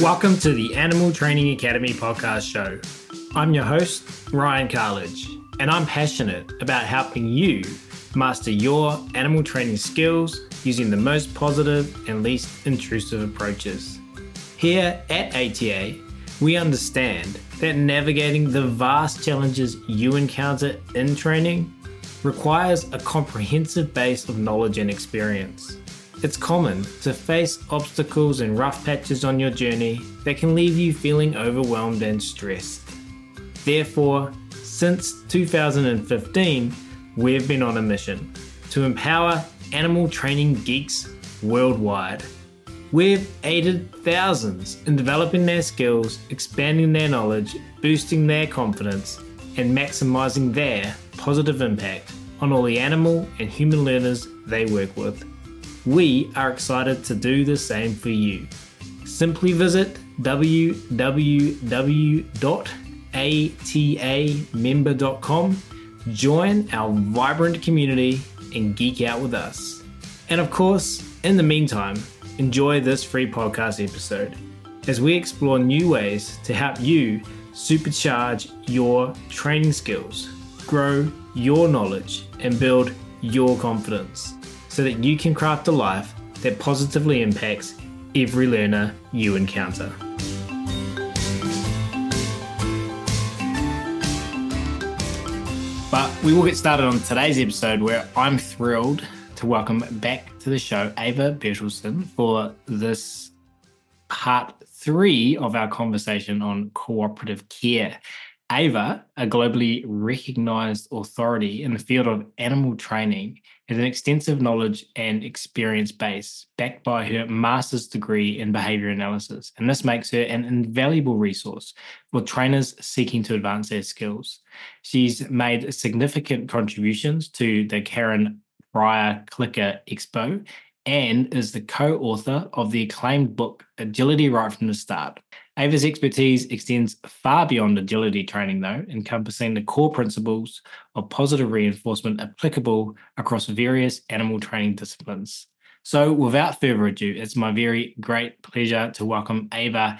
Welcome to the Animal Training Academy podcast show. I'm your host, Ryan Carledge, and I'm passionate about helping you master your animal training skills using the most positive and least intrusive approaches. Here at ATA, we understand that navigating the vast challenges you encounter in training requires a comprehensive base of knowledge and experience. It's common to face obstacles and rough patches on your journey that can leave you feeling overwhelmed and stressed. Therefore, since 2015, we've been on a mission to empower animal training geeks worldwide. We've aided thousands in developing their skills, expanding their knowledge, boosting their confidence, and maximizing their positive impact on all the animal and human learners they work with. We are excited to do the same for you. Simply visit www.atamember.com, join our vibrant community, and geek out with us. And of course, in the meantime, enjoy this free podcast episode as we explore new ways to help you supercharge your training skills, grow your knowledge, and build your confidence, so that you can craft a life that positively impacts every learner you encounter. But we will get started on today's episode, where I'm thrilled to welcome back to the show Eva Bertilsson for this part 3 of our conversation on cooperative care. Eva, a globally recognized authority in the field of animal training, has an extensive knowledge and experience base backed by her master's degree in behavior analysis, and this makes her an invaluable resource for trainers seeking to advance their skills. She's made significant contributions to the Karen Pryor Clicker Expo and is the co-author of the acclaimed book Agility Right from the Start. Eva's expertise extends far beyond agility training, though, encompassing the core principles of positive reinforcement applicable across various animal training disciplines. So without further ado, it's my very great pleasure to welcome Eva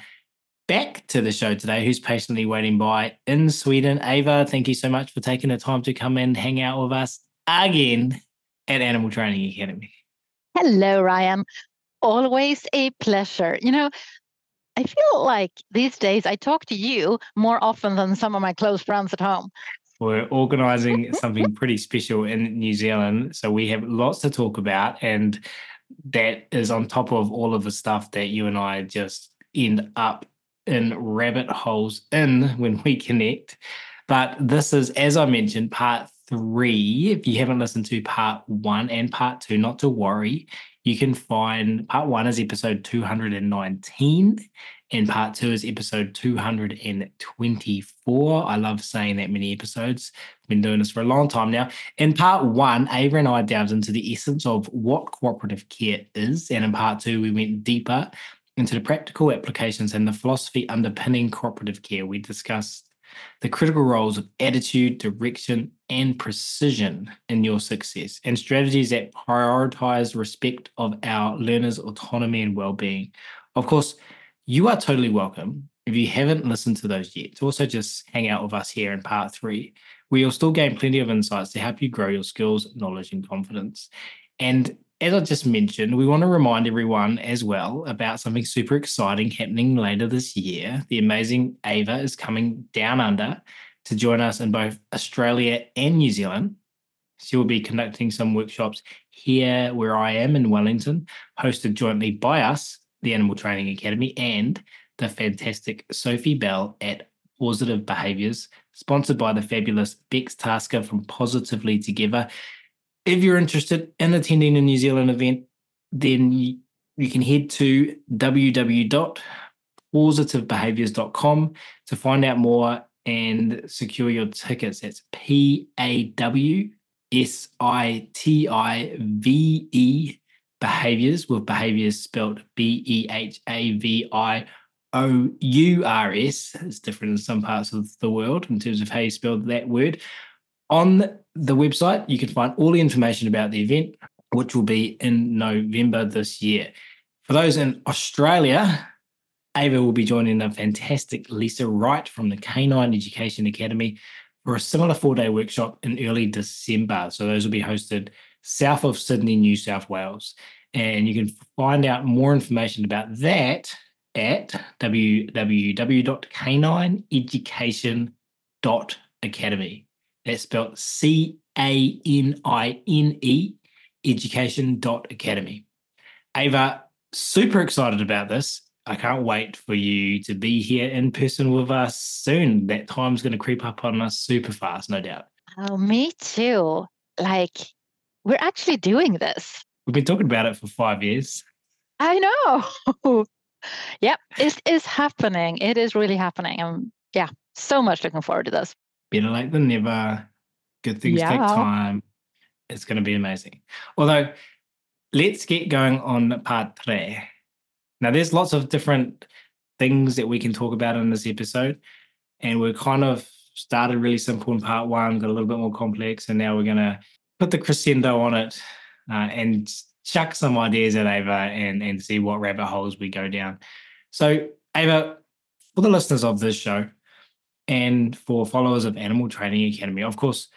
back to the show today, who's patiently waiting by in Sweden. Eva, thank you so much for taking the time to come and hang out with us again at Animal Training Academy. Hello, Ryan. Always a pleasure. I feel like these days I talk to you more often than some of my close friends at home. We're organising something pretty special in New Zealand, so we have lots to talk about, and that is on top of all of the stuff that you and I just end up in rabbit holes in when we connect. But this is, as I mentioned, part 3. If you haven't listened to part 1 and part 2, not to worry. You can find part 1 is episode 219 and part 2 is episode 224. I love saying that many episodes. I've been doing this for a long time now. In part 1, Ava and I delved into the essence of what cooperative care is. And in part 2, we went deeper into the practical applications and the philosophy underpinning cooperative care. We discussed the critical roles of attitude, direction, and precision in your success, and strategies that prioritize respect of our learners' autonomy and well-being. Of course, you are totally welcome, if you haven't listened to those yet, to also just hang out with us here in part 3, where you'll still gain plenty of insights to help you grow your skills, knowledge, and confidence. And as I just mentioned, we want to remind everyone as well about something super exciting happening later this year. The amazing Eva is coming down under to join us in both Australia and New Zealand. She will be conducting some workshops here where I am in Wellington, hosted jointly by us, the Animal Training Academy, and the fantastic Sophie Bell at Positive Behaviours, sponsored by the fabulous Bex Tasker from Positively Together. If you're interested in attending a New Zealand event, then you can head to www.positivebehaviours.com to find out more and secure your tickets. That's PAWSITIVE Behaviours, with behaviours spelled BEHAVIOURS. It's different in some parts of the world in terms of how you spell that word. On the website, you can find all the information about the event, which will be in November this year. For those in Australia, Eva will be joining a fantastic Lisa Wright from the Canine Education Academy for a similar 4-day workshop in early December. So those will be hosted south of Sydney, New South Wales. And you can find out more information about that at www.canineeducation.academy. That's spelled CANINE education.academy. Eva, super excited about this. I can't wait for you to be here in person with us soon. That time's going to creep up on us super fast, no doubt. Oh, me too. Like, we're actually doing this. We've been talking about it for 5 years. I know. Yep, it is happening. It is really happening. Yeah, so much looking forward to this. Better late than never. Good things take time. It's going to be amazing. Although, let's get going on part 3. Now, there's lots of different things that we can talk about in this episode, and we're kind of started really simple in part 1, got a little bit more complex, and now we're going to put the crescendo on it and chuck some ideas at Eva and see what rabbit holes we go down. So, Eva, for the listeners of this show and for followers of Animal Training Academy, of course,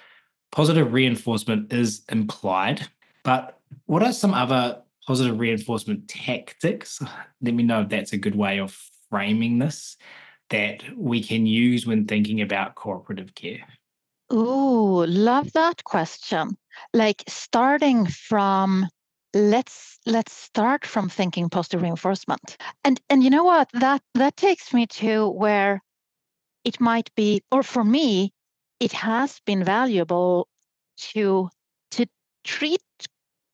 positive reinforcement is implied, but what are some other positive reinforcement tactics? Let me know if that's a good way of framing this that we can use when thinking about cooperative care. Ooh, love that question. Like starting from let's start from thinking positive reinforcement. And you know what? That takes me to where it might be, or for me, it has been valuable to treat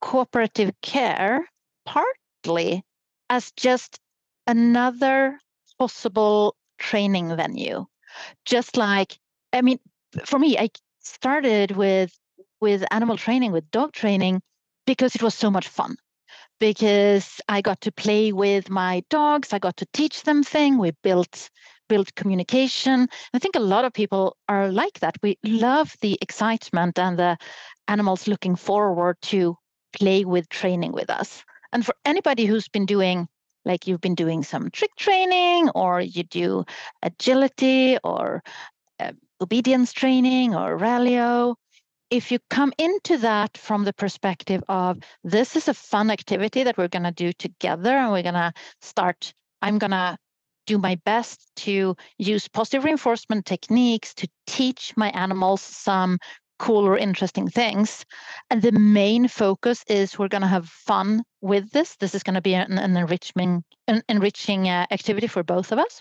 cooperative care partly as just another possible training venue. Just like, I mean, for me, I started with animal training, with dog training, because it was so much fun. Because I got to play with my dogs, I got to teach them things. We built communication. I think a lot of people are like that. We love the excitement and the animals looking forward to play with training with us. And for anybody who's been doing, like you've been doing some trick training, or you do agility or obedience training or rallyo, if you come into that from the perspective of this is a fun activity that we're going to do together, and we're going to start, I'm going to do my best to use positive reinforcement techniques to teach my animals some cool or interesting things. And the main focus is we're going to have fun with this. This is going to be an enriching activity for both of us.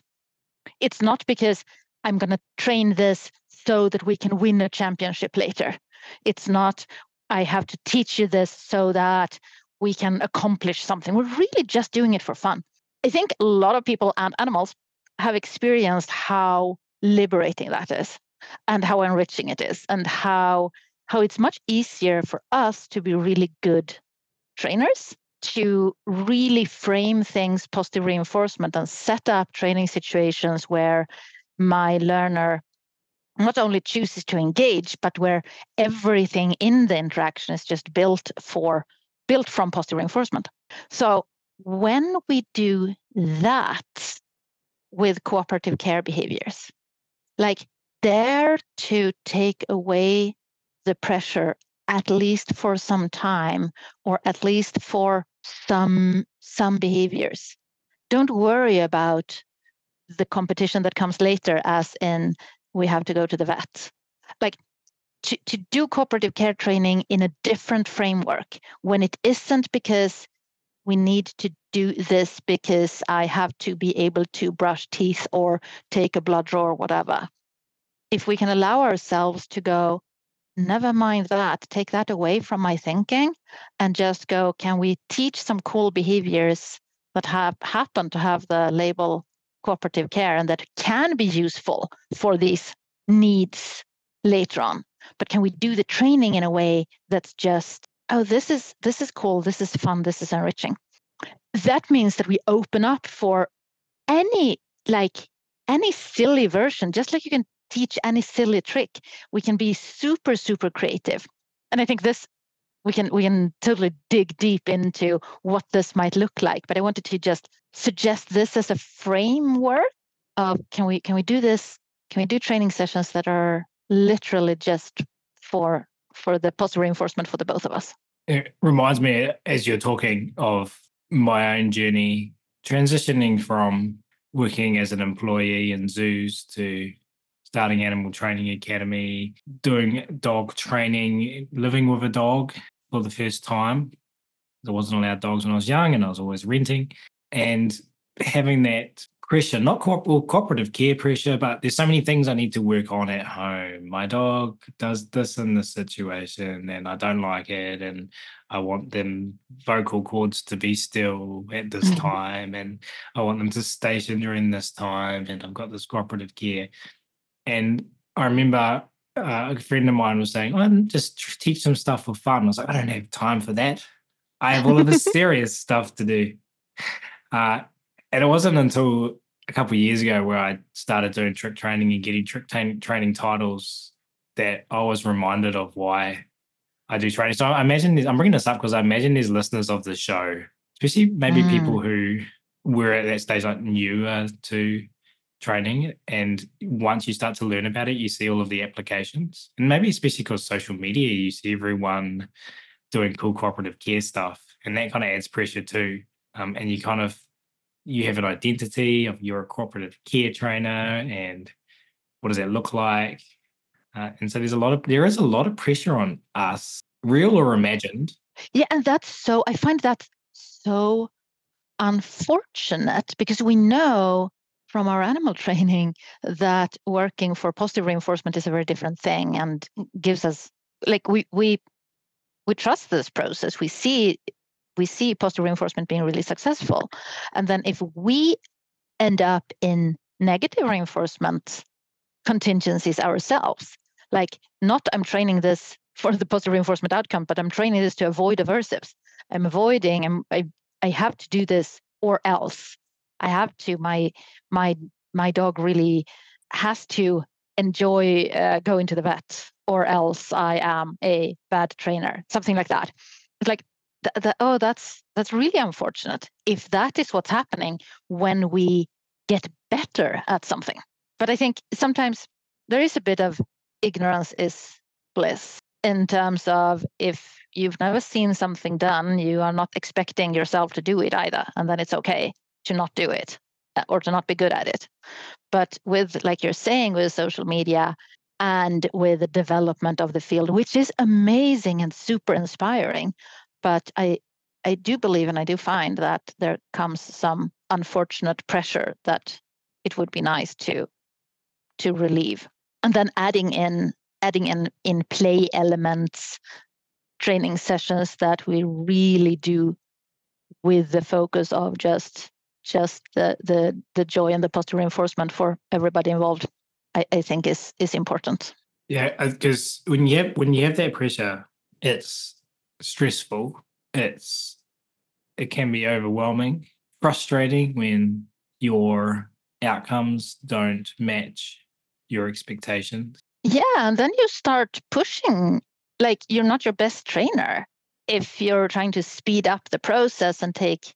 It's not because I'm going to train this so that we can win a championship later. It's not, I have to teach you this so that we can accomplish something. We're really just doing it for fun. I think a lot of people and animals have experienced how liberating that is, and how enriching it is, and how it's much easier for us to be really good trainers, to really frame things positive reinforcement and set up training situations where my learner not only chooses to engage, but where everything in the interaction is just built from positive reinforcement. So when we do that with cooperative care behaviors, like dare to take away the pressure, at least for some time, or at least for some behaviors. Don't worry about the competition that comes later, as in we have to go to the vet. Like to do cooperative care training in a different framework, when it isn't because we need to do this because I have to be able to brush teeth or take a blood draw or whatever. If we can allow ourselves to go, never mind that, take that away from my thinking and just go, can we teach some cool behaviors that happen to have the label cooperative care and that can be useful for these needs later on? But can we do the training in a way that's just, oh, this is cool, this is fun, this is enriching? That means that we open up for any silly version, just like you can teach any silly trick. We can be super, super creative. And I think this, we can totally dig deep into what this might look like. But I wanted to just suggest this as a framework of can we do this? Can we do training sessions that are literally just for the positive reinforcement for the both of us? It reminds me, as you're talking, of my own journey transitioning from working as an employee in zoos to starting Animal Training Academy, doing dog training, living with a dog for the first time. I wasn't allowed dogs when I was young and I was always renting. And having that pressure, not cooperative care pressure, but there's so many things I need to work on at home. My dog does this in this situation and I don't like it. And I want them vocal cords to be still at this time. And I want them to station during this time. And I've got this cooperative care. And I remember a friend of mine was saying, "Oh, just teach them stuff for fun." I was like, I don't have time for that. I have all of this serious stuff to do. And it wasn't until a couple of years ago where I started doing trick training and getting training titles that I was reminded of why I do training. So I imagine I'm bringing this up because I imagine there's listeners of the show, especially maybe people who were at that stage like newer to training. And once you start to learn about it, you see all of the applications. And maybe especially because social media, you see everyone doing cool cooperative care stuff. And that kind of adds pressure too. And you have an identity of you're a cooperative care trainer and what does that look like? And so there is a lot of pressure on us, real or imagined. Yeah, and I find that so unfortunate because we know from our animal training that working for positive reinforcement is a very different thing and gives us like we trust this process. We see positive reinforcement being really successful. And then if we end up in negative reinforcement contingencies ourselves, like not I'm training this for the positive reinforcement outcome, but I'm training this to avoid aversives. I have to do this or else. I have to, my dog really has to enjoy going to the vet or else I am a bad trainer, something like that. It's like, that's really unfortunate if that is what's happening when we get better at something. But I think sometimes there is a bit of ignorance is bliss in terms of if you've never seen something done, you are not expecting yourself to do it either. And then it's okay to not do it or to not be good at it. But with, like you're saying, with social media and with the development of the field, which is amazing and super inspiring, but I do believe and I do find that there comes some unfortunate pressure that it would be nice to relieve. And then adding in play elements, training sessions that we really do with the focus of just the joy and the positive reinforcement for everybody involved, I think is important. Yeah, because when you have that pressure, it's stressful. It can be overwhelming, frustrating when your outcomes don't match your expectations. Yeah, and then you start pushing, like you're not your best trainer if you're trying to speed up the process and take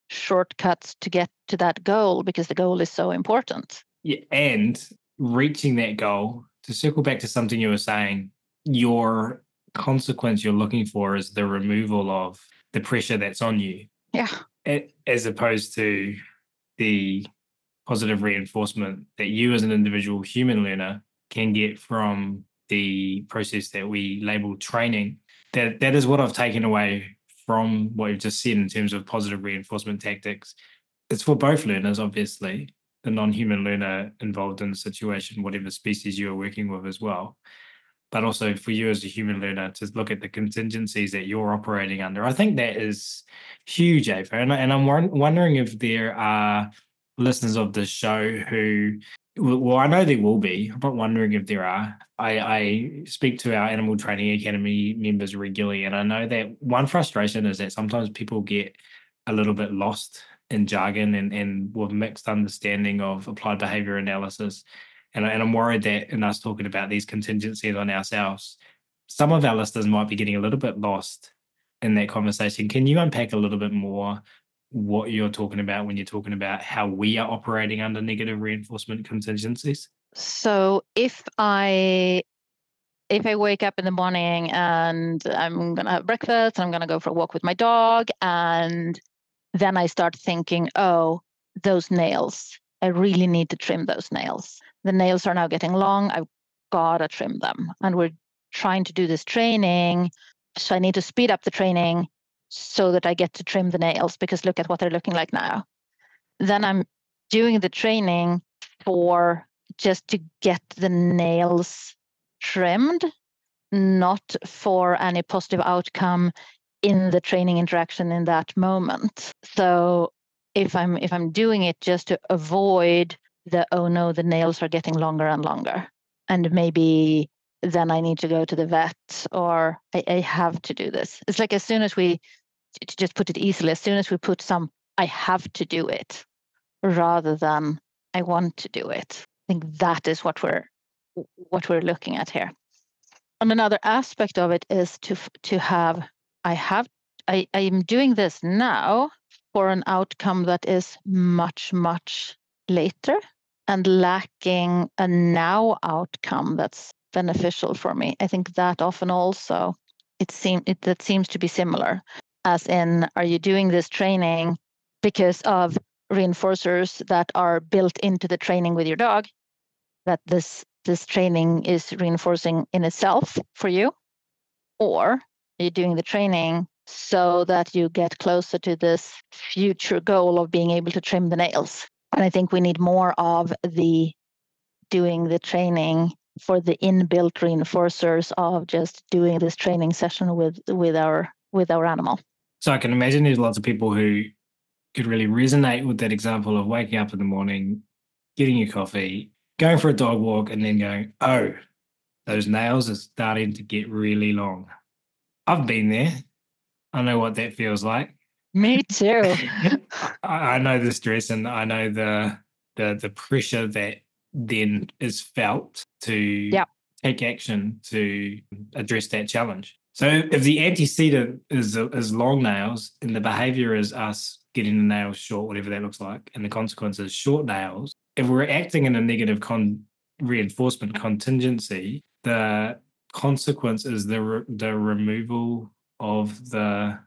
shortcuts to get to that goal because the goal is so important. Yeah, and reaching that goal, to circle back to something you were saying, your consequence you're looking for is the removal of the pressure that's on you. Yeah. As opposed to the positive reinforcement that you as an individual human learner can get from the process that we label training. That is what I've taken away from what you've just said in terms of positive reinforcement tactics. It's for both learners, obviously, the non-human learner involved in the situation, whatever species you're working with as well. But also for you as a human learner to look at the contingencies that you're operating under. I think that is huge, Eva. And I'm wondering if there are listeners of this show who, well, I know there will be. I'm not wondering if there are. I speak to our Animal Training Academy members regularly, and I know that one frustration is that sometimes people get a little bit lost in jargon and with mixed understanding of applied behavior analysis. And I'm worried that in us talking about these contingencies on ourselves, some of our listeners might be getting a little bit lost in that conversation. Can you unpack a little bit more what you're talking about when you're talking about how we are operating under negative reinforcement contingencies? So if I wake up in the morning and I'm going to have breakfast and I'm going to go for a walk with my dog, and then I start thinking, oh, those nails, I really need to trim those nails. The nails are now getting long. I've got to trim them. And we're trying to do this training. So I need to speed up the training so that I get to trim the nails, because look at what they're looking like now. Then I'm doing the training for just to get the nails trimmed, not for any positive outcome in the training interaction in that moment. So if I'm doing it just to avoid the, oh no, the nails are getting longer and longer, and maybe then I need to go to the vet, or I have to do this. It's like, as soon as we, to just put it easily, as soon as we put some, I have to do it, rather than I want to do it. I think that is what we're looking at here. And another aspect of it is to have, I am doing this now for an outcome that is much, much later, and lacking a now outcome that's beneficial for me. I think that often also that seems to be similar, as in, are you doing this training because of reinforcers that are built into the training with your dog, that this training is reinforcing in itself for you? Or are you doing the training so that you get closer to this future goal of being able to trim the nails? And I think we need more of the doing the training for the inbuilt reinforcers of just doing this training session with our animal. So I can imagine there's lots of people who could really resonate with that example of waking up in the morning, getting your coffee, going for a dog walk, and then going, oh, those nails are starting to get really long. I've been there. I know what that feels like. Me too. I know the stress, and I know the pressure that then is felt to take action to address that challenge. So if the antecedent is long nails, and the behavior is us getting the nails short, whatever that looks like, and the consequence is short nails, if we're acting in a negative reinforcement contingency, the consequence is the removal of the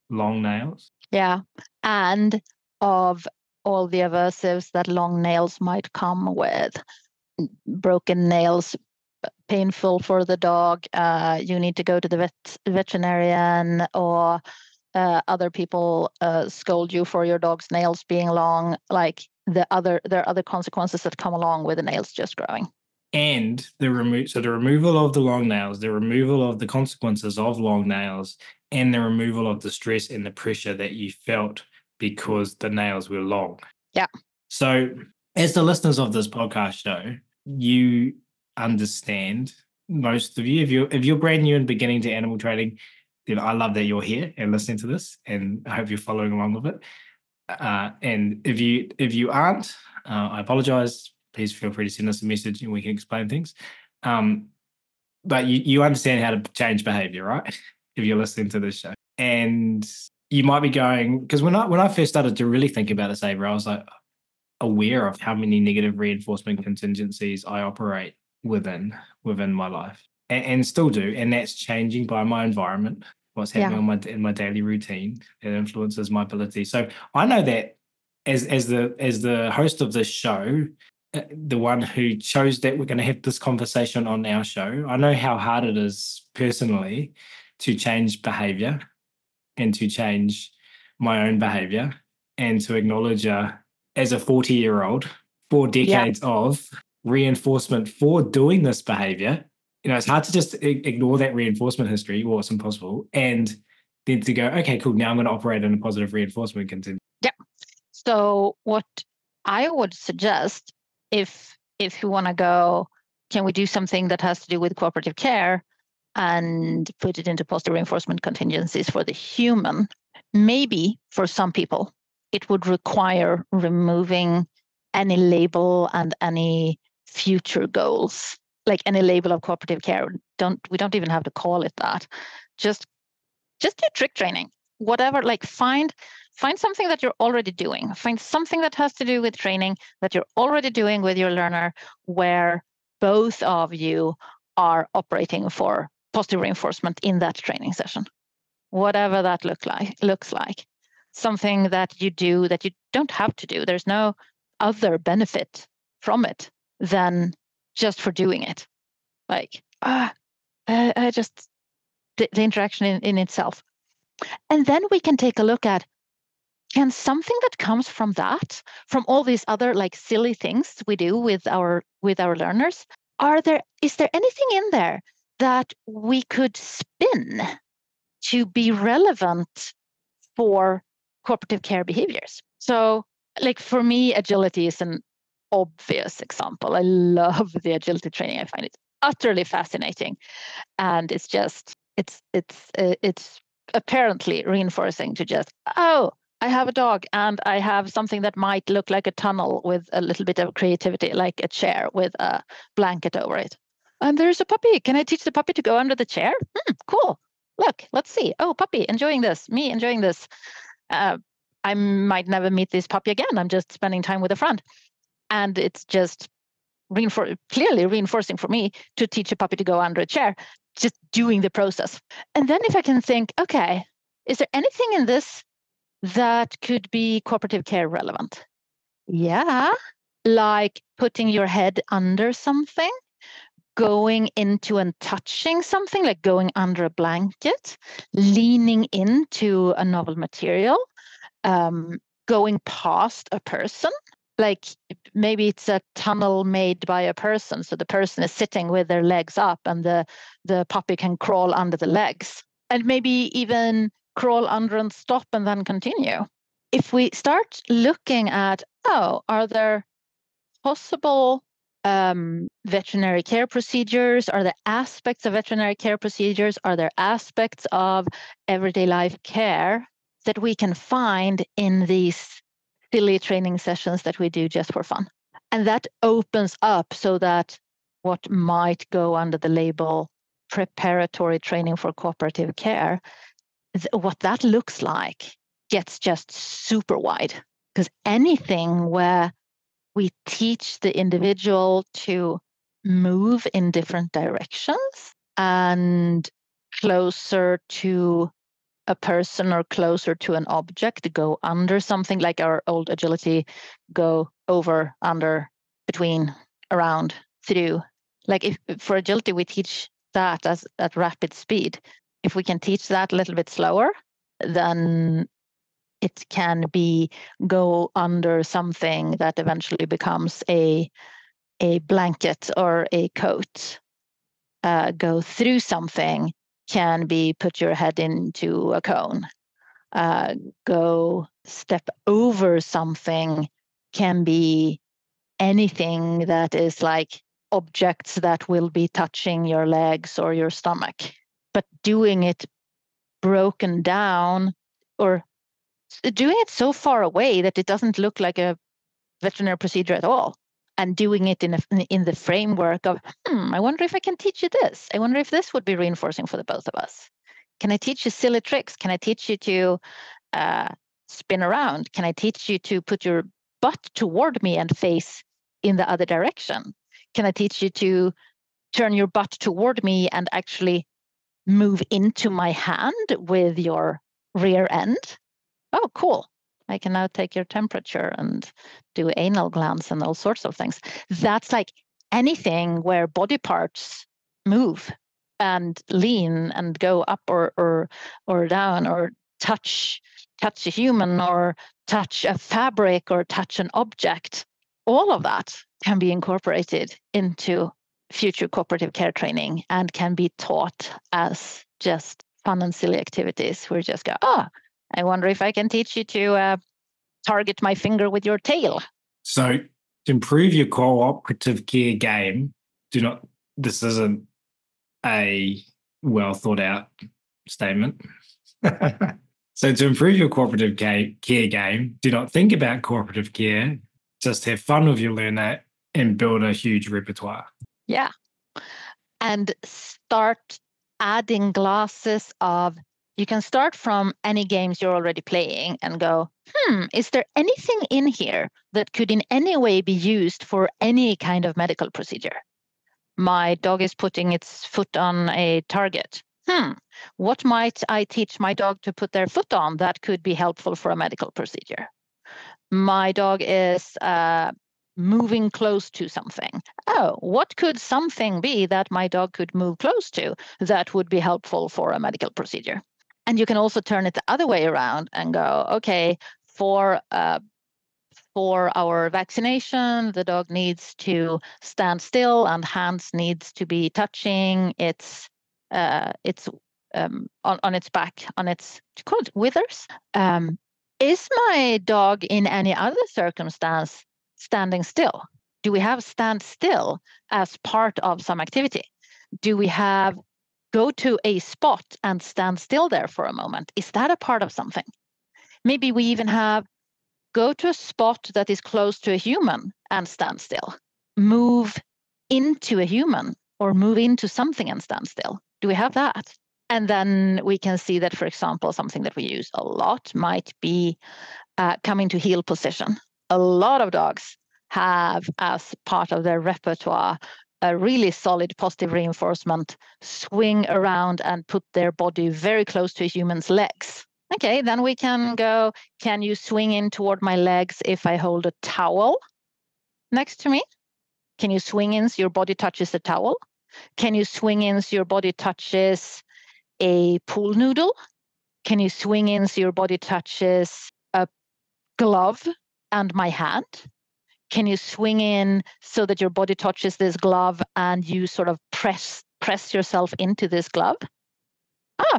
long nails. Yeah, and of all the aversives that long nails might come with. Broken nails, painful for the dog. You need to go to the veterinarian, or other people scold you for your dog's nails being long. Like there are other consequences that come along with the nails just growing. And the removal of the long nails, the removal of the consequences of long nails, and the removal of the stress and the pressure that you felt because the nails were long. Yeah. So as the listeners of this podcast show, you understand, most of you, if you're brand new and beginning to animal training, then I love that you're here and listening to this, and I hope you're following along with it. And if you aren't, I apologize. Please feel free to send us a message and we can explain things. But you understand how to change behavior, right? If you're listening to this show. And you might be going, because when I first started to really think about this, Ava, I was like aware of how many negative reinforcement contingencies I operate within my life, and still do. And that's changing by my environment, what's happening in my daily routine. It influences my ability. So I know that as the host of this show, the one who chose that we're going to have this conversation on our show, I know how hard it is personally to change behavior and to change my own behavior, and to acknowledge as a 40-year-old, 4 decades of reinforcement for doing this behavior. It's hard to just ignore that reinforcement history, or it's impossible, and then to go, okay, cool, now I'm going to operate in a positive reinforcement contingency. Yeah. So what I would suggest, if you want to go, can we do something that has to do with cooperative care and put it into positive reinforcement contingencies for the human? Maybe for some people, it would require removing any label and any future goals, like any label of cooperative care. We don't even have to call it that. Just do trick training, whatever. Like find Find something that you're already doing. Find something that has to do with training that you're already doing with your learner, where both of you are operating for positive reinforcement in that training session. Whatever that looks like. Something that you do that you don't have to do. There's no other benefit from it than just for doing it. Like, just the interaction in itself. And then we can take a look at, can something that comes from that, from all these other like silly things we do with our learners, is there anything in there that we could spin to be relevant for cooperative care behaviors? So, like for me, agility is an obvious example. I love the agility training. I find it utterly fascinating, and it's apparently reinforcing to just, oh, I have a dog and I have something that might look like a tunnel with a little bit of creativity, like a chair with a blanket over it. And there's a puppy. Can I teach the puppy to go under the chair? Cool. Look, let's see. Oh, puppy enjoying this, me enjoying this. I might never meet this puppy again. I'm just spending time with a friend. And it's just clearly reinforcing for me to teach a puppy to go under a chair, just doing the process. And then if I can think, okay, is there anything in this that could be cooperative care relevant? Yeah, like putting your head under something, going into and touching something, like going under a blanket, leaning into a novel material, going past a person. Like maybe it's a tunnel made by a person, so the person is sitting with their legs up and the puppy can crawl under the legs, and maybe even crawl under and stop and then continue. If we start looking at, are there possible veterinary care procedures? Are there aspects of veterinary care procedures? Are there aspects of everyday life care that we can find in these silly training sessions that we do just for fun? And that opens up so that what might go under the label preparatory training for cooperative care, what that looks like gets just super wide. Because anything where we teach the individual to move in different directions and closer to a person or closer to an object, go under something, like our old agility, go over, under, between, around, through. Like if for agility, we teach that at rapid speed. If we can teach that a little bit slower, then it can be go under something that eventually becomes a blanket or a coat. Go through something can be put your head into a cone. Go step over something can be anything that is like objects that will be touching your legs or your stomach. But doing it broken down, or doing it so far away that it doesn't look like a veterinary procedure at all, and doing it in the framework of, I wonder if I can teach you this. I wonder if this would be reinforcing for the both of us. Can I teach you silly tricks? Can I teach you to spin around? Can I teach you to put your butt toward me and face in the other direction? Can I teach you to turn your butt toward me and actually move into my hand with your rear end? Oh, cool. I can now take your temperature and do anal glands and all sorts of things. That's like anything where body parts move and lean and go up or down, or touch a human, or touch a fabric, or touch an object. All of that can be incorporated into future cooperative care training and can be taught as just fun and silly activities. We just go, I wonder if I can teach you to target my finger with your tail. So to improve your cooperative care game, this isn't a well thought out statement. So to improve your cooperative care game, do not think about cooperative care, just have fun with your learner and build a huge repertoire. Yeah. And start adding glasses of You can start from any games you're already playing and go, is there anything in here that could in any way be used for any kind of medical procedure? My dog is putting its foot on a target. What might I teach my dog to put their foot on that could be helpful for a medical procedure? My dog is moving close to something. Oh, what could something be that my dog could move close to that would be helpful for a medical procedure? And you can also turn it the other way around and go, okay, for our vaccination, the dog needs to stand still and hands needs to be touching its on its back, on its withers. Is my dog in any other circumstance standing still? Do we have stand still as part of some activity? Do we have go to a spot and stand still there for a moment? Is that a part of something? Maybe we even have go to a spot that is close to a human and stand still. Move into a human or move into something and stand still. Do we have that? And then we can see that, for example, something that we use a lot might be coming to heel position. A lot of dogs have, as part of their repertoire, a really solid positive reinforcement, swing around and put their body very close to a human's legs. Okay, then we can go, can you swing in toward my legs if I hold a towel next to me? Can you swing in so your body touches the towel? Can you swing in so your body touches a pool noodle? Can you swing in so your body touches a glove and my hand? Can you swing in so that your body touches this glove and you sort of press yourself into this glove?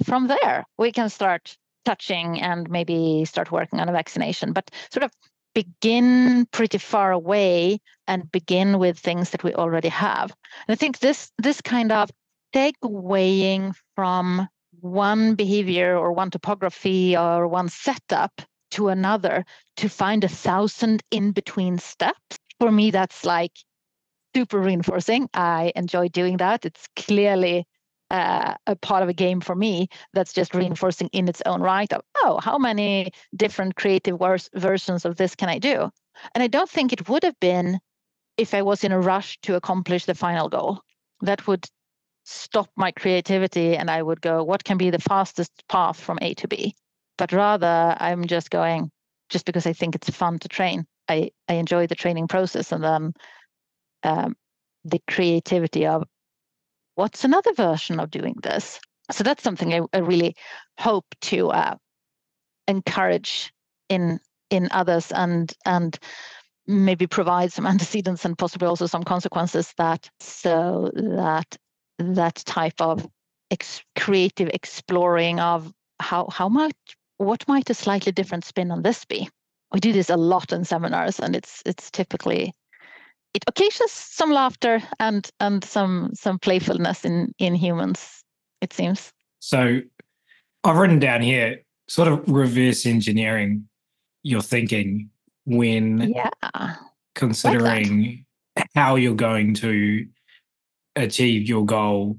From there, we can start touching and maybe start working on a vaccination, but sort of begin pretty far away and begin with things that we already have. And I think this kind of segueing from one behavior or one topography or one setup to another to find 1,000 in-between steps, for me, that's like super reinforcing. I enjoy doing that. It's clearly a part of a game for me that's just reinforcing in its own right of, how many different creative versions of this can I do? And I don't think it would have been if I was in a rush to accomplish the final goal. That would stop my creativity and I would go, what can be the fastest path from A to B? But rather, I'm just going, just because I think it's fun to train. I enjoy the training process, and then the creativity of what's another version of doing this. So that's something I really hope to encourage in others, and maybe provide some antecedents and possibly also some consequences that type of creative exploring of what might a slightly different spin on this be. We do this a lot in seminars, and it's typically, it occasions some laughter and some playfulness in humans, it seems. So I've written down here sort of reverse engineering your thinking when considering how you're going to achieve your goal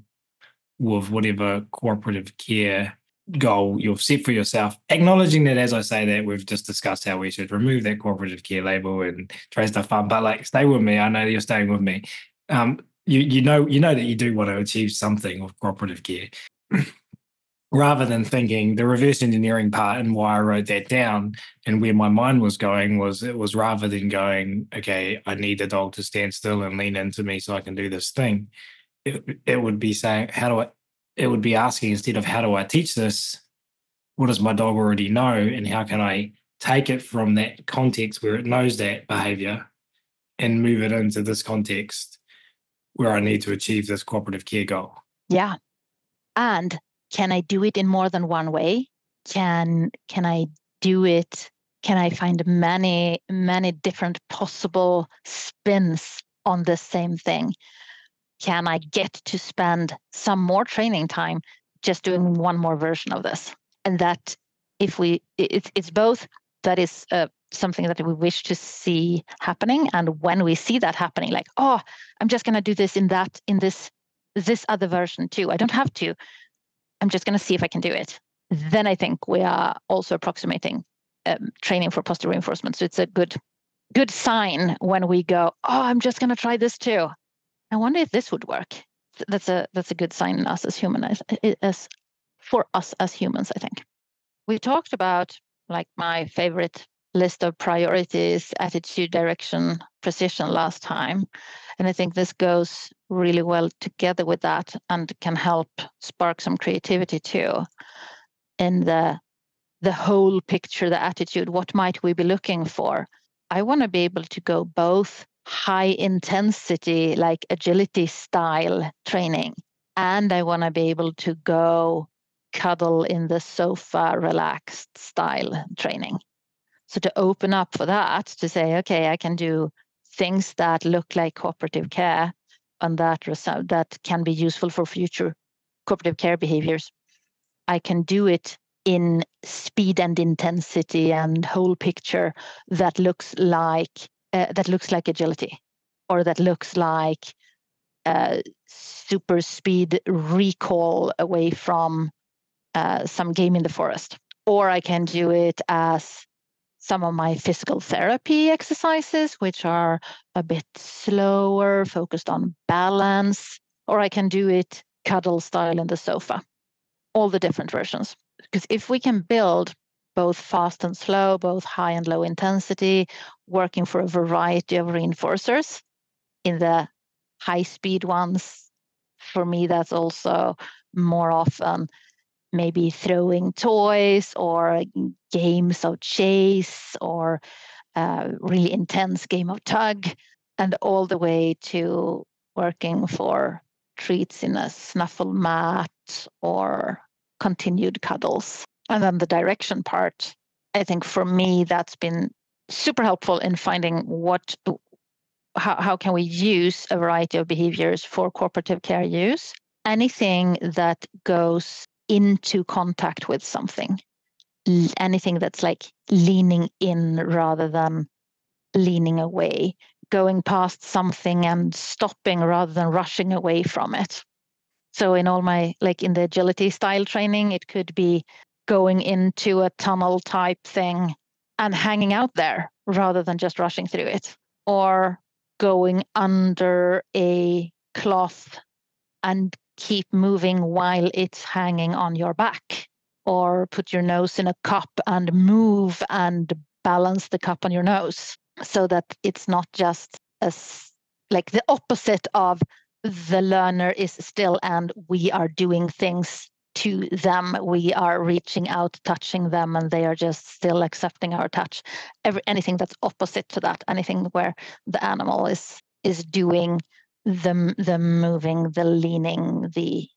with whatever cooperative care goal you've set for yourself, acknowledging that, as I say that, we've just discussed how we should remove that cooperative care label and try stuff fun, but like, stay with me. I know you're staying with me. You know that you do want to achieve something with cooperative care. Rather than thinking the reverse engineering part and why I wrote that down and where my mind was going was rather than going, okay, I need the dog to stand still and lean into me so I can do this thing. It would be saying, it would be asking, instead of how do I teach this, what does my dog already know, and how can I take it from that context where it knows that behavior and move it into this context where I need to achieve this cooperative care goal. Yeah. And can I do it in more than one way? Can I do it? Can I find many different possible spins on the same thing? Can I get to spend some more training time just doing one more version of this? And that it's both, that is something that we wish to see happening. And when we see that happening, like, I'm just going to do this in this other version too. I don't have to. I'm just going to see if I can do it. then I think we are also approximating training for positive reinforcement. So it's a good sign when we go, oh, I'm just going to try this too. I wonder if this would work. That's a good sign in us as humans, as for us as humans, I think. We talked about like my favorite list of priorities, attitude, direction, precision last time. And I think this goes really well together with that and can help spark some creativity too. In the whole picture, the attitude, what might we be looking for? I want to be able to go both high intensity, like agility style training, and I want to be able to go cuddle in the sofa, relaxed style training. So to open up for that, to say, okay, I can do things that look like cooperative care and that can be useful for future cooperative care behaviors. I can do it in speed and intensity and whole picture that looks like agility, or that looks like super speed recall away from some game in the forest. Or I can do it as some of my physical therapy exercises, which are a bit slower, focused on balance. Or I can do it cuddle style in the sofa. All the different versions. Because if we can build both fast and slow, both high and low intensity, working for a variety of reinforcers, in the high speed ones, for me, that's also more often maybe throwing toys or games of chase or really intense game of tug, and all the way to working for treats in a snuffle mat or continued cuddles. And then the direction part, I think for me, that's been super helpful in finding how can we use a variety of behaviors for cooperative care use. Anything that goes into contact with something, anything that's like leaning in rather than leaning away, going past something and stopping rather than rushing away from it. So in all my, like in the agility style training, it could be going into a tunnel type thing and hanging out there rather than just rushing through it, or going under a cloth and keep moving while it's hanging on your back, or put your nose in a cup and move and balance the cup on your nose, so that it's not just like the opposite of the learner is still and we are doing things to them. We are reaching out, touching them, and they are just still accepting our touch. Anything that's opposite to that, anything where the animal is doing the moving, the leaning, the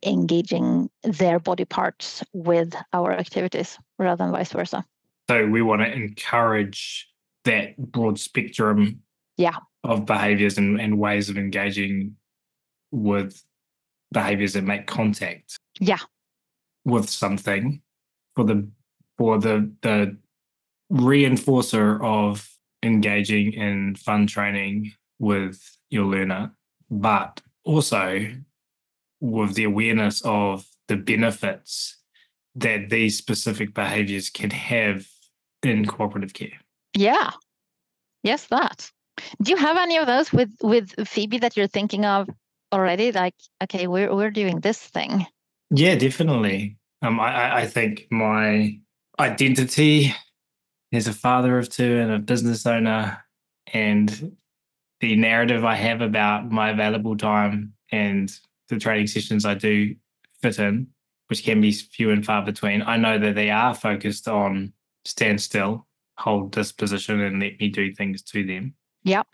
engaging their body parts with our activities rather than vice versa. So we want to encourage that broad spectrum of behaviors and ways of engaging with behaviors that make contact with something for the reinforcer of engaging in fun training with your learner, but also with the awareness of the benefits that these specific behaviors can have in cooperative care. Yeah. Yes, that. Do you have any of those with Phoebe that you're thinking of already? Like, okay, we're doing this thing. Yeah, definitely. I think my identity as a father of two and a business owner, and the narrative I have about my available time and the training sessions I do fit in, which can be few and far between, I know that they are focused on stand still, hold this position, and let me do things to them. Yep.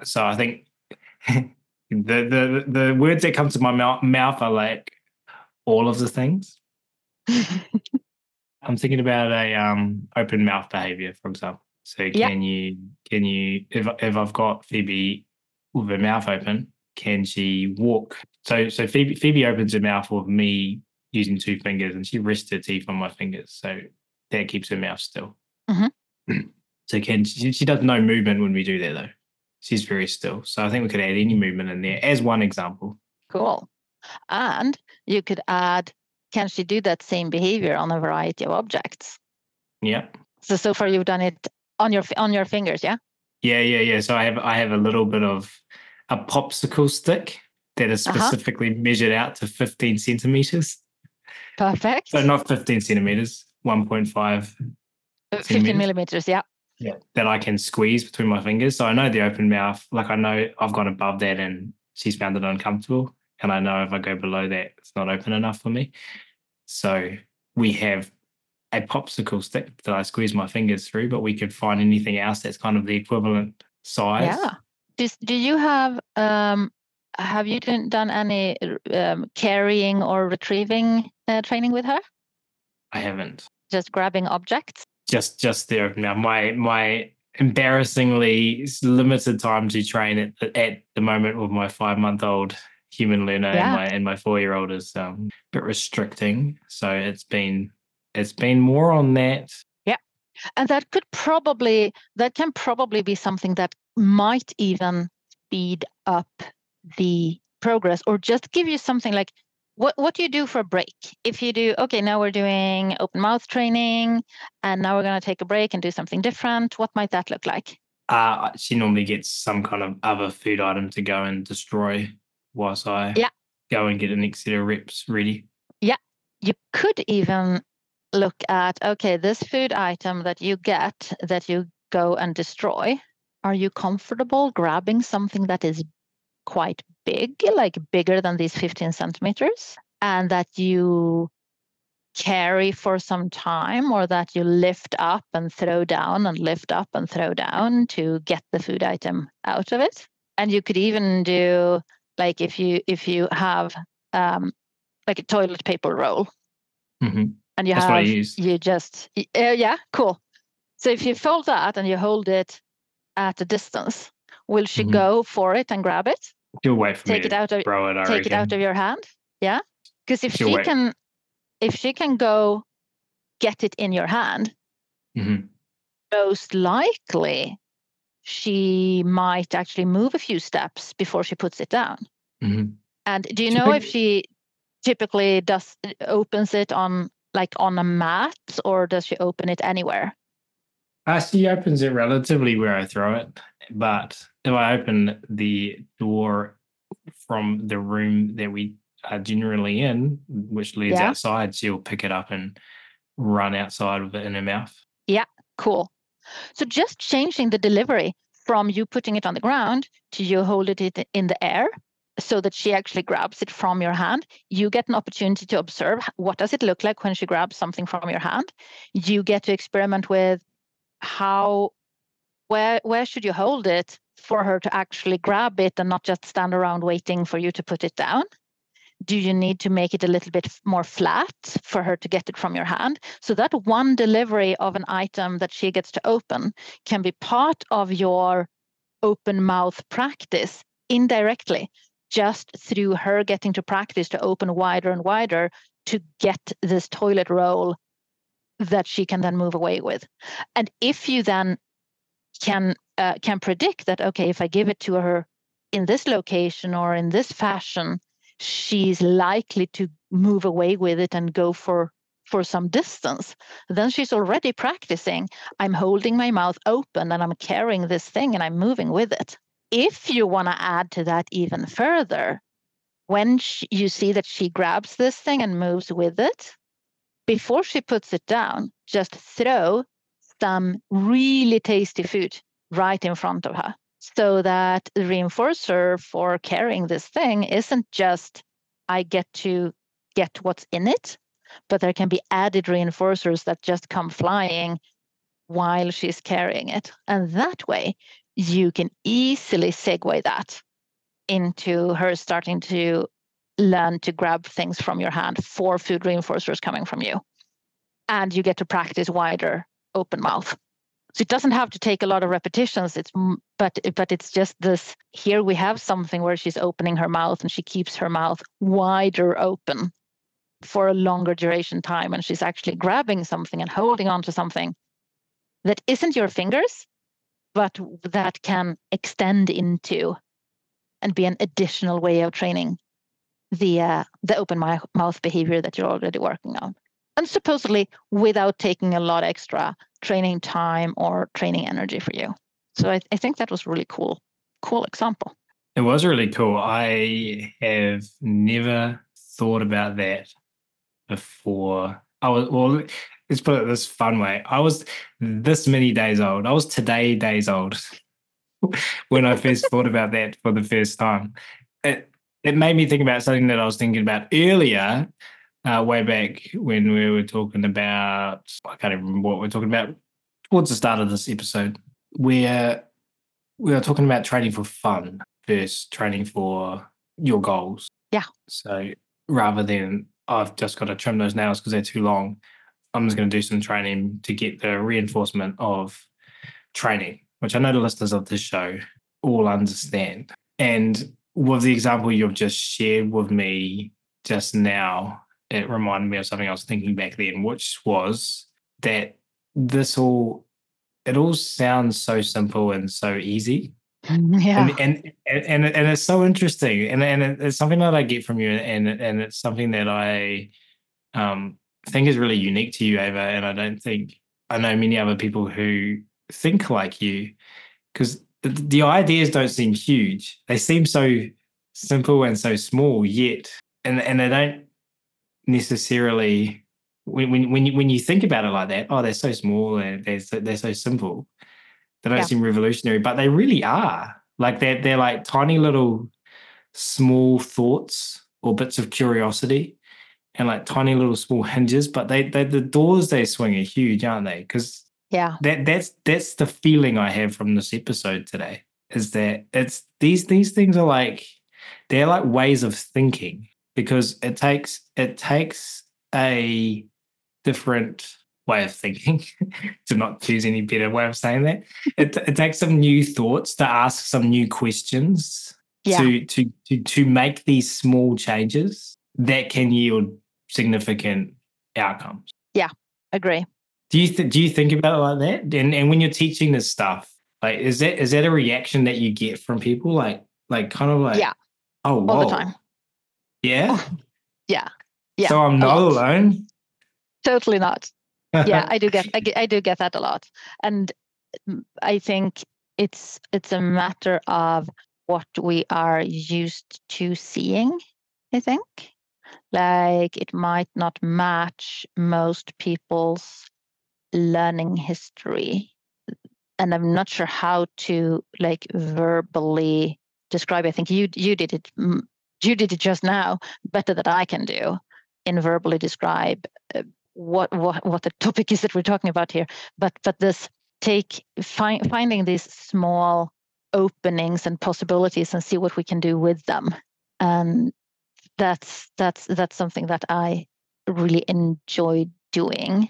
So I think the words that come to my mouth are like all of the things. I'm thinking about a open mouth behavior, for example. So can you if I've got Phoebe with her mouth open, can she walk? So Phoebe opens her mouth with me using two fingers, and she rests her teeth on my fingers, so that keeps her mouth still. Mm-hmm. So she does no movement when we do that though. She's very still. So I think we could add any movement in there as one example. Cool. And you could add can she do that same behavior on a variety of objects? Yeah. So far you've done it on your fingers, yeah? Yeah. So I have a little bit of a popsicle stick that is specifically measured out to 15 centimeters. Perfect. So not 15 centimeters, 1.5 15 millimeters, yeah. Yeah, that I can squeeze between my fingers. So I know the open mouth, like I know I've gone above that and she's found it uncomfortable. And I know if I go below that, it's not open enough for me. So we have a popsicle stick that I squeeze my fingers through, but we could find anything else that's kind of the equivalent size. Yeah. Do you have you done any carrying or retrieving training with her? I haven't. Just grabbing objects? Just the open mouth. My embarrassingly limited time to train at the moment with my 5-month-old human learner and my 4-year-old is a bit restricting. So it's been more on that. Yeah. And that can probably be something that might even speed up the progress, or just give you something like what do you do for a break? If you do, okay, now we're doing open mouth training and now we're going to take a break and do something different. What might that look like? She normally gets some kind of other food item to go and destroy whilst I go and get an next set of reps ready. Yeah. You could even look at, okay, this food item that you get, that you go and destroy, are you comfortable grabbing something that is quite big, like bigger than these 15 centimeters, and that you carry for some time, or that you lift up and throw down and lift up and throw down to get the food item out of it? And you could even do, like, if you have like a toilet paper roll, and you That's have, what I use. you just, cool. So if you fold that and you hold it at a distance, will she go for it and grab it? She'll wait for me to throw it. Take it out of your hand. Yeah, because if she can go get it in your hand, most likely she might actually move a few steps before she puts it down. And do you know if she typically opens it on a mat, or does she open it anywhere? She opens it relatively where I throw it, but if I open the door from the room that we are generally in, which leads outside, she'll pick it up and run outside with it in her mouth. Yeah, cool. So just changing the delivery from you putting it on the ground to you hold it in the air, so that she actually grabs it from your hand. You get an opportunity to observe what does it look like when she grabs something from your hand. You get to experiment with where should you hold it for her to actually grab it and not just stand around waiting for you to put it down. Do you need to make it a little bit more flat for her to get it from your hand? So that one delivery of an item that she gets to open can be part of your open mouth practice indirectly, just through her getting to practice to open wider and wider to get this toilet roll that she can then move away with. And if you then can predict that, okay, if I give it to her in this location or in this fashion, she's likely to move away with it and go for some distance, then she's already practicing. I'm holding my mouth open and I'm carrying this thing and I'm moving with it. If you want to add to that even further, when you see that she grabs this thing and moves with it, before she puts it down, just throw some really tasty food right in front of her, so that the reinforcer for carrying this thing isn't just I get to get what's in it, but there can be added reinforcers that just come flying while she's carrying it. And that way, you can easily segue that into her starting to learn to grab things from your hand for food reinforcers coming from you. And you get to practice wider open mouth. So it doesn't have to take a lot of repetitions. But it's just this. Here we have something where she's opening her mouth and she keeps her mouth wider open for a longer duration time, and she's actually grabbing something and holding on to something that isn't your fingers, but that can extend into and be an additional way of training the open mouth behavior that you're already working on, and supposedly without taking a lot extra training time or training energy for you. So I think that was really cool example. It was really cool. I have never thought about that before. Let's put it this fun way. I was this many days old. I was today days old when I first thought about that for the first time. It made me think about something that I was thinking about earlier, way back when we were talking about, I can't even remember what we we're talking about towards the start of this episode, where we were talking about training for fun versus training for your goals. Yeah. So rather than I've just got to trim those nails because they're too long, I'm just going to do some training to get the reinforcement of training, which I know the listeners of this show all understand. And with the example you've just shared with me just now, it reminded me of something I was thinking back then, which was that it all sounds so simple and so easy. Yeah. And it's so interesting. And it's something that I get from you, and it's something that I think is really unique to you, Eva. And I don't think I know many other people who think like you, because the ideas don't seem huge. They seem so simple and so small, yet, and they don't necessarily. When you think about it like that, oh, they're so small and they're so simple. They don't seem revolutionary, but they really are. Like they're like tiny little small thoughts or bits of curiosity, and like tiny little small hinges. But the doors they swing are huge, aren't they? Because that's the feeling I have from this episode today. Is that it's these things are like they're like ways of thinking, because it takes a different way of thinking to not choose any better way of saying that. It takes some new thoughts to ask some new questions to make these small changes that can yield significant outcomes. Yeah, agree. Do you think about it like that? And when you're teaching this stuff, like is that a reaction that you get from people? Like kind of like, oh, whoa. All the time. Yeah? Oh, yeah. So I'm not alone? Totally not. Yeah, I do get that a lot. And I think it's a matter of what we are used to seeing, I think. Like it might not match most people's learning history. And I'm not sure how to like verbally describe it. I think you did it just now better than I can do in verbally describe what the topic is that we're talking about here. But this finding these small openings and possibilities and see what we can do with them. And that's something that I really enjoy doing.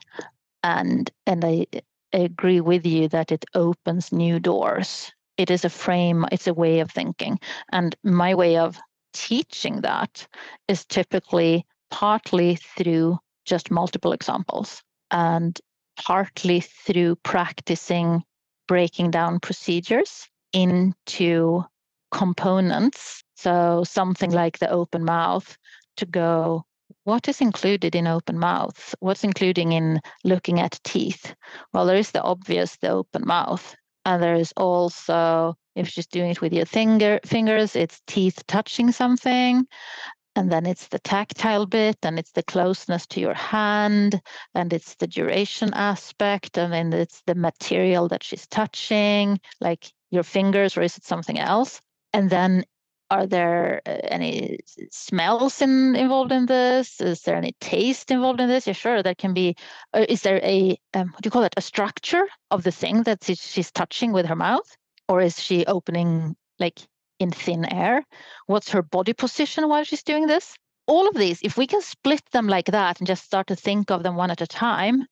And I agree with you that it opens new doors. It is a frame, it's a way of thinking. And my way of teaching that is typically partly through just multiple examples and partly through practicing breaking down procedures into components. So something like the open mouth, to go, what is included in open mouth? What's including in looking at teeth? Well, there is the obvious, the open mouth. And there is also, if she's doing it with your fingers, it's teeth touching something. And then it's the tactile bit, and it's the closeness to your hand, and it's the duration aspect, and then it's the material that she's touching, like your fingers, or is it something else? And then are there any smells involved in this? Is there any taste involved in this? Yeah, sure, that can be. Is there a, what do you call it, a structure of the thing that she's touching with her mouth? Or is she opening like in thin air? What's her body position while she's doing this? All of these, if we can split them like that and just start to think of them one at a time,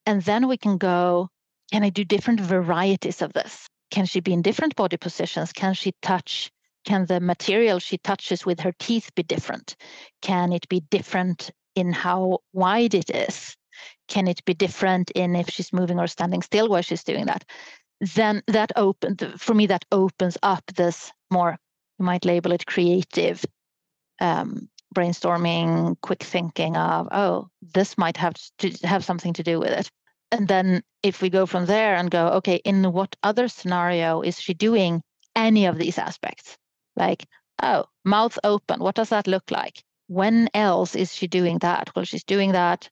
and then we can go, can I do different varieties of this? Can she be in different body positions? Can the material she touches with her teeth be different? Can it be different in how wide it is? Can it be different in if she's moving or standing still while she's doing that? Then that opens up this more, you might label it creative brainstorming, quick thinking of, oh, this might have to have something to do with it. And then if we go from there and go, okay, in what other scenario is she doing any of these aspects? Like, oh, mouth open, what does that look like? When else is she doing that? Well, she's doing that.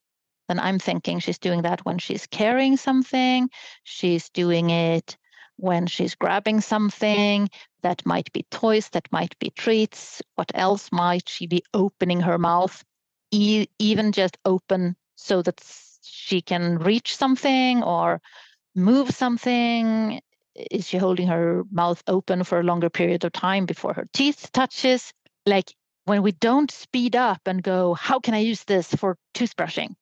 Then I'm thinking she's doing that when she's carrying something. She's doing it when she's grabbing something. That might be toys, that might be treats. What else might she be opening her mouth, even just open so that she can reach something or move something? Is she holding her mouth open for a longer period of time before her teeth touches? Like when we don't speed up and go, how can I use this for toothbrushing?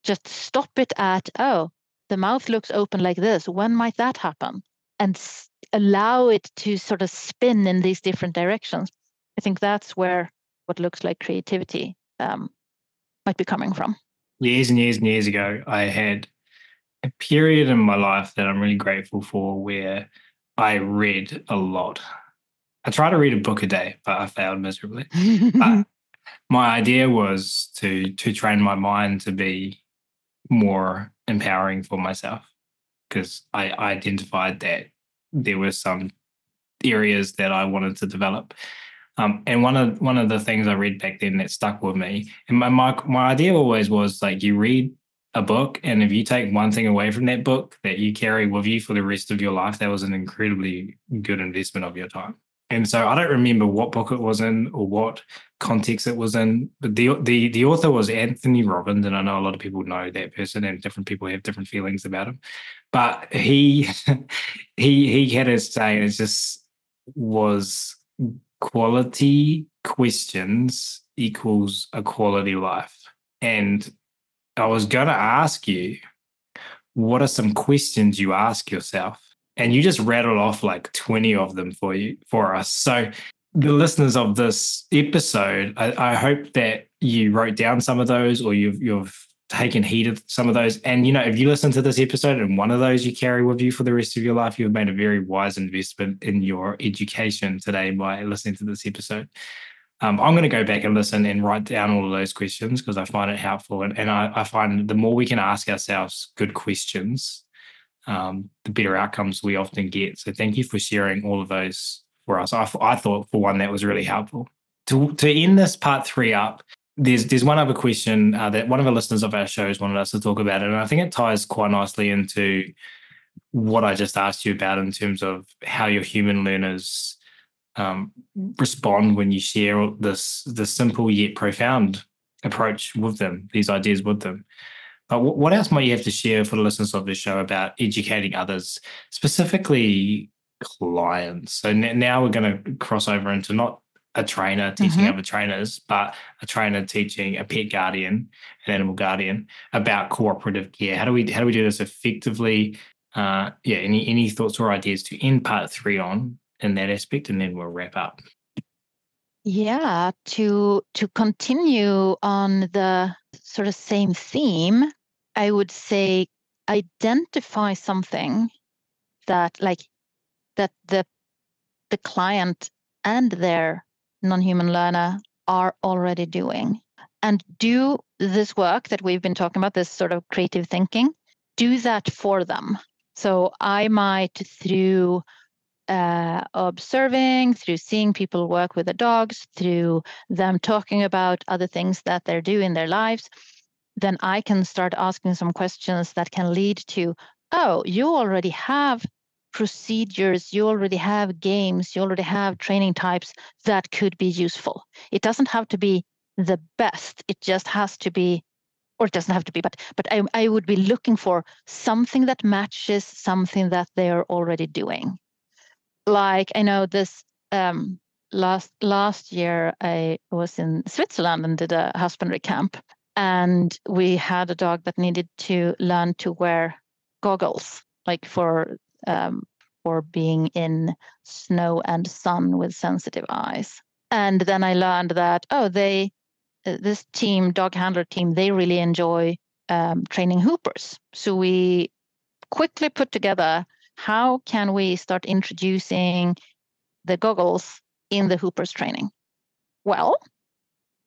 Just stop it at, oh, the mouth looks open like this. When might that happen? And allow it to sort of spin in these different directions. I think that's where what looks like creativity might be coming from. Years and years and years ago, I had a period in my life that I'm really grateful for where I read a lot. I try to read a book a day, but I failed miserably. But my idea was to train my mind to be more empowering for myself, because I identified that there were some areas that I wanted to develop. And one of the things I read back then that stuck with me, and my idea always was like, you read a book, and if you take one thing away from that book that you carry with you for the rest of your life, that was an incredibly good investment of your time. And so I don't remember what book it was in or what context it was in, but the author was Anthony Robbins, and I know a lot of people know that person, and different people have different feelings about him. But he he had a saying, it just was, quality questions equals a quality life. And I was going to ask you, what are some questions you ask yourself? And you just rattled off like 20 of them for us. So the listeners of this episode, I hope that you wrote down some of those, or you've taken heed of some of those. And, if you listen to this episode and one of those you carry with you for the rest of your life, you've made a very wise investment in your education today by listening to this episode. I'm going to go back and listen and write down all of those questions because I find it helpful. And I find the more we can ask ourselves good questions, the better outcomes we often get. So thank you for sharing all of those for us. I thought, for one, that was really helpful. To end this part 3 up, there's one other question that one of the listeners of our shows wanted us to talk about, and I think it ties quite nicely into what I just asked you about in terms of how your human learners respond when you share this simple yet profound approach with them, these ideas with them. But what else might you have to share for the listeners of this show about educating others, specifically clients? So now we're going to cross over into not a trainer teaching other trainers, but a trainer teaching a pet guardian, an animal guardian, about cooperative care. How do we do this effectively? Any thoughts or ideas to end part 3 on in that aspect, and then we'll wrap up. Yeah, to continue on the sort of same theme, I would say identify something that the client and their non-human learner are already doing, and do this work that we've been talking about, this sort of creative thinking, do that for them. So I might, through observing, through seeing people work with the dogs, through them talking about other things that they're doing in their lives, then I can start asking some questions that can lead to, oh, you already have procedures, you already have games, you already have training types that could be useful. It doesn't have to be the best. It just has to be, or it doesn't have to be, but I would be looking for something that matches something that they're already doing. Like, I know this last year I was in Switzerland and did a husbandry camp, and we had a dog that needed to learn to wear goggles, like for being in snow and sun with sensitive eyes. And then I learned that this team, dog handler team, they really enjoy training hoopers. So we quickly put together, how can we start introducing the goggles in the hoopers training? Well,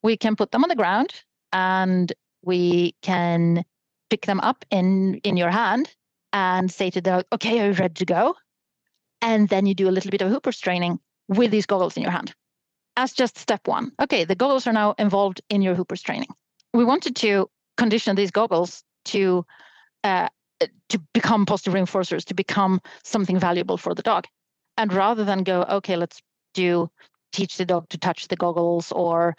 we can put them on the ground and we can pick them up in your hand and say to the dog, okay, are you ready to go? And then you do a little bit of hoopers training with these goggles in your hand. As just step one. Okay, the goggles are now involved in your hoopers training. We wanted to condition these goggles to become positive reinforcers, to become something valuable for the dog. And rather than go, okay, let's teach the dog to touch the goggles or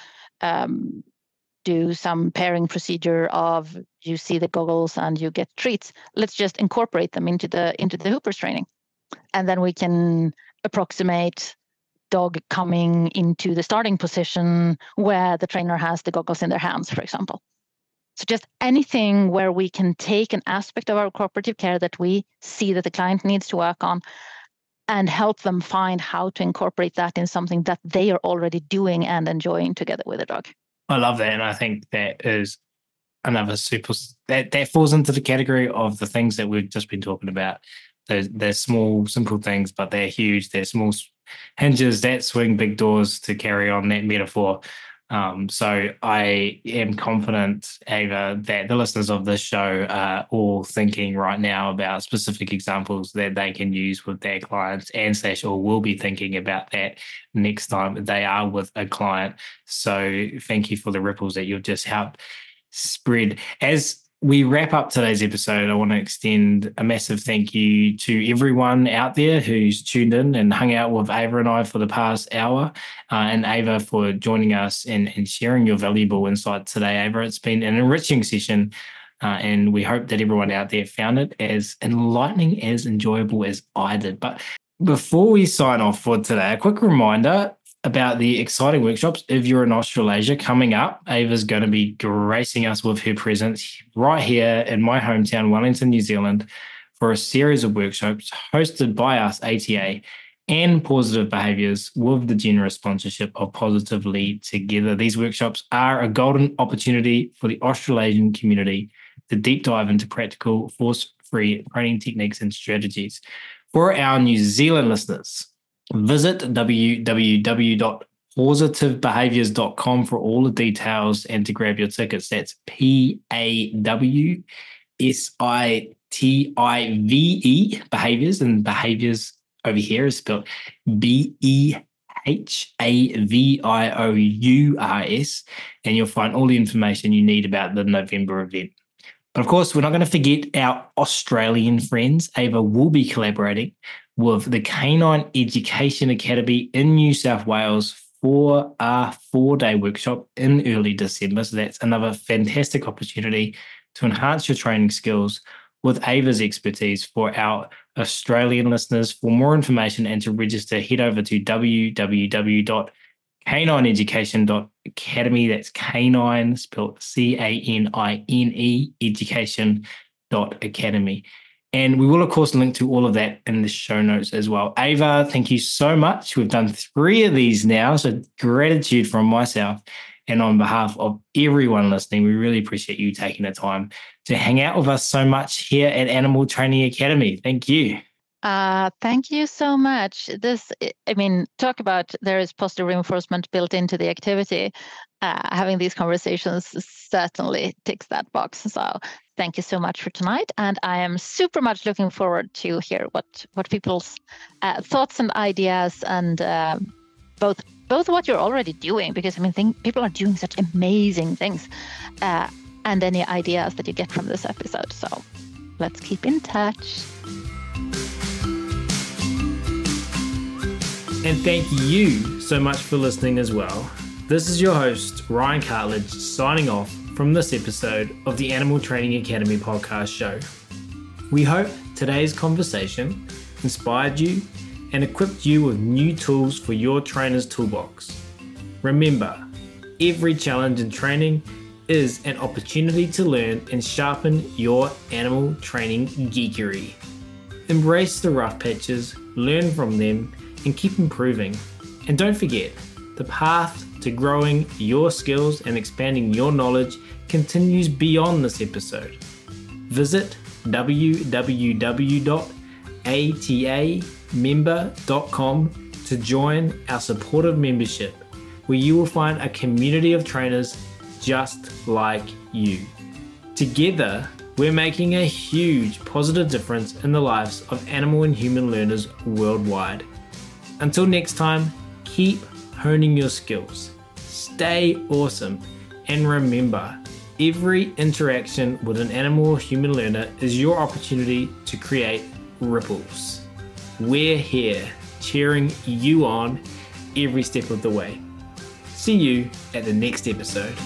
do some pairing procedure of you see the goggles and you get treats. Let's just incorporate them into the hoopers training. And then we can approximate dog coming into the starting position where the trainer has the goggles in their hands, for example. So just anything where we can take an aspect of our cooperative care that we see that the client needs to work on and help them find how to incorporate that in something that they are already doing and enjoying together with the dog. I love that. And I think that is another that falls into the category of the things that we've just been talking about. They're small, simple things, but they're huge. They're small hinges that swing big doors, to carry on that metaphor. So I am confident, Eva, that the listeners of this show are all thinking right now about specific examples that they can use with their clients, and or will be thinking about that next time they are with a client. So thank you for the ripples that you've just helped spread. As we wrap up today's episode, I want to extend a massive thank you to everyone out there who's tuned in and hung out with Eva and I for the past hour. And Eva, for joining us and sharing your valuable insight today. Eva, it's been an enriching session, and we hope that everyone out there found it as enlightening, as enjoyable as I did. But before we sign off for today, a quick reminder about the exciting workshops. If you're in Australasia coming up, Eva's going to be gracing us with her presence right here in my hometown, Wellington, New Zealand, for a series of workshops hosted by us, ATA, and Positive Behaviours, with the generous sponsorship of Positive Lead Together. These workshops are a golden opportunity for the Australasian community to deep dive into practical, force-free training techniques and strategies. For our New Zealand listeners, visit www.positivebehaviors.com for all the details and to grab your tickets. That's PAWSITIVE behaviors, and behaviors over here is spelled BEHAVIOURS, and you'll find all the information you need about the November event. But of course, we're not going to forget our Australian friends. Eva will be collaborating with the Canine Education Academy in New South Wales for a 4-day workshop in early December. So that's another fantastic opportunity to enhance your training skills with Eva's expertise. For our Australian listeners, for more information and to register, head over to www.canineeducation.academy. That's canine, spelled CANINE, education.academy. And we will, of course, link to all of that in the show notes as well. Eva, thank you so much. We've done 3 of these now, so gratitude from myself. And on behalf of everyone listening, we really appreciate you taking the time to hang out with us so much here at Animal Training Academy. Thank you. Thank you so much. Talk about there is positive reinforcement built into the activity. Having these conversations certainly ticks that box. So thank you so much for tonight. And I am super much looking forward to hear what people's thoughts and ideas, and both what you're already doing, because people are doing such amazing things, and any ideas that you get from this episode. So let's keep in touch. And thank you so much for listening as well. This is your host, Ryan Cartledge, signing off from this episode of the Animal Training Academy podcast show. We hope today's conversation inspired you and equipped you with new tools for your trainer's toolbox. Remember, every challenge in training is an opportunity to learn and sharpen your animal training geekery. Embrace the rough patches, learn from them, and keep improving. And don't forget, the path to growing your skills and expanding your knowledge continues beyond this episode. Visit www.atamember.com to join our supportive membership, where you will find a community of trainers just like you. Together, we're making a huge positive difference in the lives of animal and human learners worldwide. Until next time, keep honing your skills, stay awesome, and remember, every interaction with an animal or human learner is your opportunity to create ripples. We're here, cheering you on every step of the way. See you at the next episode.